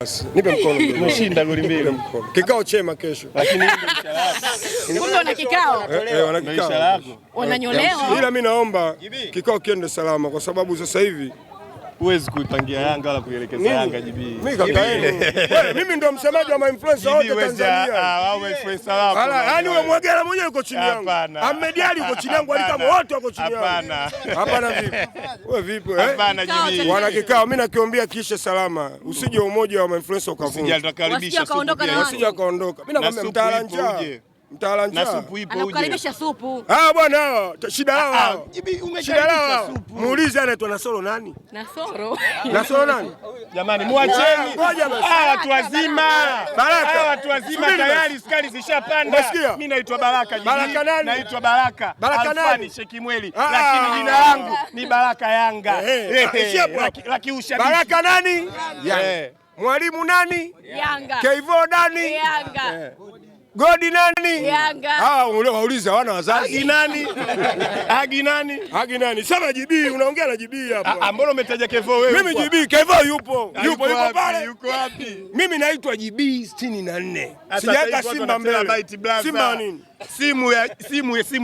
Basi nipe mkono. Umeshinda goli mbili. Kikao chema kesho. Lakini kumbe wana kikao. Wana kikao. Wananyolewa. Ila mimi naomba kikao kiende salama kwa sababu sasa hivi huwezi kuipangia Yanga wala kuielekeza Yanga JB. Mimi kaka yenu. Mimi ndo msemaji wa influencer wote Tanzania. Wao influencer wako. Yaani wewe Mwagera mwenyewe yuko chini yangu. Ahmed Ally yuko chini yangu, Alikama wote wako chini yangu. Hapana. Hapana vipi? Wewe vipi Hapana JB. Wana kikao, mimi nakiombea kisha salama. Usije umoja wa influencer ukavunja. Usije tukaribisha supu. Usije akaondoka. Mimi nakwambia mtaala njaa. Mtaala njaa. Na supu ipo uje. Anakukaribisha supu. Bwana hao, shida yao. Shida yao. Supu. Muulize anaitwa Nasoro nani? Nasoro. Nasoro nani? Jamani muacheni. Ngoja basi. Watu wazima. Baraka. Watu wazima tayari sukari zishapanda. Mimi naitwa Baraka JB. Baraka nani? Naitwa Baraka. Baraka nani? Shekimweli. Lakini jina langu ni Baraka Yanga. Laki ushabiki. Baraka nani? Yanga. Mwalimu nani? Yanga. Keivo nani? Yanga. Godi nani? Yanga. Ule wauliza wana wazazi. Agi nani? Agi nani? Agi nani? Sema JB, unaongea na JB hapa. Mbona umetaja Kevo wewe? Mimi JB, Kevo yupo. Yupo pale. Yuko wapi? Mimi naitwa JB 64. Sijaka Simba mbele. Simba nini? Simu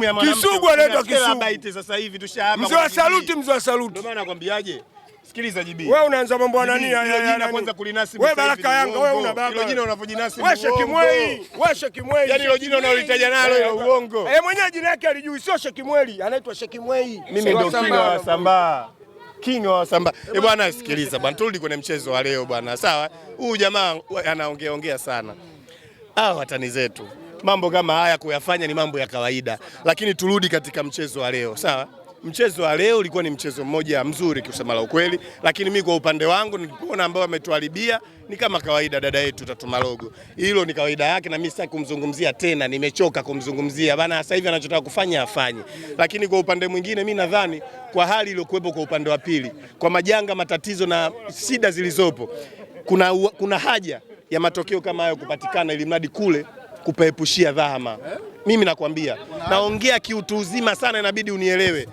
ya mwanamke. Kisugu anaitwa Kisugu. Sasa hivi tushahama. Mzee wa saluti, mzee wa saluti. Ndio maana nakwambiaje? Sikiliza JB. Wewe unaanza mambo ya nani? Jina kwanza kulinasibu. Wewe Baraka Yanga, wewe una baba. Hilo jina unavyojinasibu. Wewe Shekimweli. Wewe Shekimweli. Yaani hilo jina unalolitaja nalo hilo uongo. Mwenyewe jina yake alijui, sio Shekimweli, anaitwa Shekimwei. Mimi ndio king wa Wasambaa. King wa Wasambaa. Bwana sikiliza bwana, turudi kwenye mchezo wa leo bwana. Sawa? Huyu jamaa anaongea sana. Watani zetu. Mambo kama haya kuyafanya ni mambo ya kawaida. Lakini turudi katika mchezo wa leo, sawa? Mchezo wa leo ulikuwa ni mchezo mmoja mzuri kusema la ukweli, lakini mimi kwa upande wangu nilipoona ambao wametuharibia ni kama kawaida. Dada yetu Tatu Malogo, hilo ni kawaida yake na mimi sitaki kumzungumzia tena, nimechoka kumzungumzia bana. Sasa hivi anachotaka kufanya afanye, lakini kwa upande mwingine mimi nadhani kwa hali iliyokuwepo kwa upande wa pili, kwa majanga, matatizo na shida zilizopo, kuna haja ya matokeo kama hayo kupatikana, ili mradi kule kupaepushia dhahama. Mimi nakwambia, naongea kiutu uzima sana, inabidi unielewe.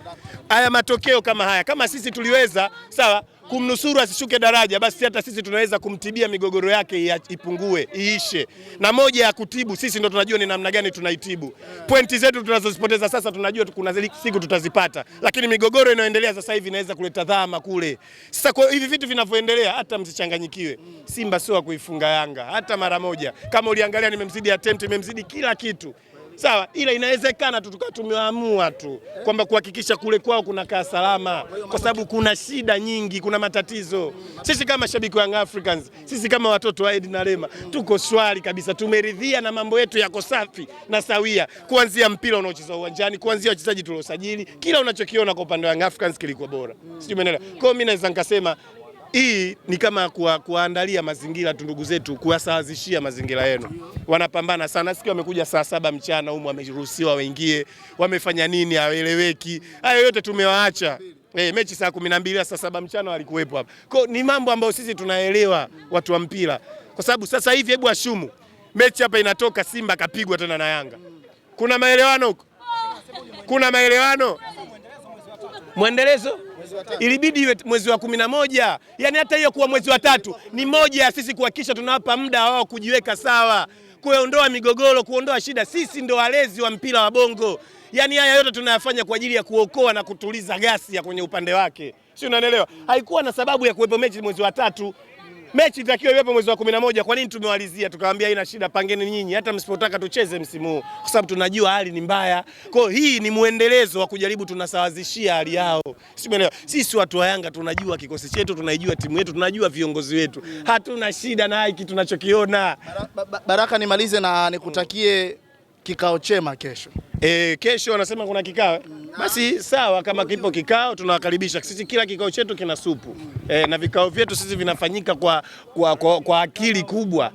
Haya matokeo kama haya, kama sisi tuliweza sawa kumnusuru asishuke daraja, basi hata sisi tunaweza kumtibia migogoro yake ipungue, iishe. Na moja ya kutibu sisi ndo tunajua ni namna gani tunaitibu. Pointi zetu tunazozipoteza sasa tunajua kuna siku tutazipata, lakini migogoro inayoendelea sasa hivi inaweza kuleta dhama kule. Sasa kwa hivi vitu vinavyoendelea, hata msichanganyikiwe. Simba sio kuifunga Yanga hata mara moja. Kama uliangalia nimemzidi attempt, nimemzidi kila kitu. Sawa, ila inawezekana tu tumeamua tu kwamba kuhakikisha kule kwao kunakaa salama, kwa sababu kuna shida nyingi, kuna matatizo. Sisi kama shabiki wa Young Africans, sisi kama watoto wa Edi na Lema, tuko swali kabisa, tumeridhia na mambo yetu yako safi na sawia, kuanzia mpira unaochezwa uwanjani, kuanzia wachezaji tuliosajili, kila unachokiona kwa upande wa Young Africans kilikuwa bora. Sijui umeelewa. Kwa hiyo mimi naweza nikasema hii ni kama kuandalia mazingira tu ndugu zetu, kuwasawazishia mazingira yenu. Wanapambana sana. Siku wamekuja saa 7 mchana huko, wameruhusiwa waingie, wamefanya nini haeleweki. Hayo yote tumewaacha. Mechi saa 12 saa 7 mchana walikuwepo hapa. Kwa ni mambo ambayo sisi tunaelewa watu wa mpira. Kwa sababu sasa hivi hebu ashumu mechi hapa inatoka Simba kapigwa tena na Yanga. Kuna maelewano huko? Kuna maelewano? Mwendelezo? Ilibidi iwe mwezi wa 11. Yaani hata hiyo kuwa mwezi wa 3 ni moja ya sisi kuhakikisha tunawapa muda wao kujiweka sawa, kuondoa migogoro, kuondoa shida. Sisi ndo walezi wa mpira wa Bongo. Yaani haya yote tunayafanya kwa ajili ya kuokoa na kutuliza ghasia kwenye upande wake. Sio, unanielewa? Haikuwa na sababu ya kuwepo mechi mwezi wa 3. Mechi itakiwa iwepo mwezi wa 11. Kwa nini tumewalizia? Tukamwambia haina shida, pangeni nyinyi hata msipotaka tucheze msimu huu, kwa sababu tunajua hali ni mbaya. Kwa hiyo hii ni muendelezo wa kujaribu tunasawazishia hali yao. Simeelewa. Sisi watu wa Yanga tunajua kikosi chetu, tunaijua timu yetu, tunajua viongozi wetu. Hatuna shida na hiki tunachokiona. Baraka, nimalize na nikutakie kikao chema kesho. Kesho wanasema kuna kikao. Basi sawa, kama kipo kikao tunawakaribisha. Sisi kila kikao chetu kina supu. Na vikao vyetu sisi vinafanyika kwa akili kubwa.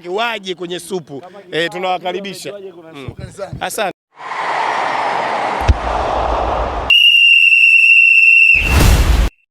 Waje kwenye supu. Tunawakaribisha. Asante.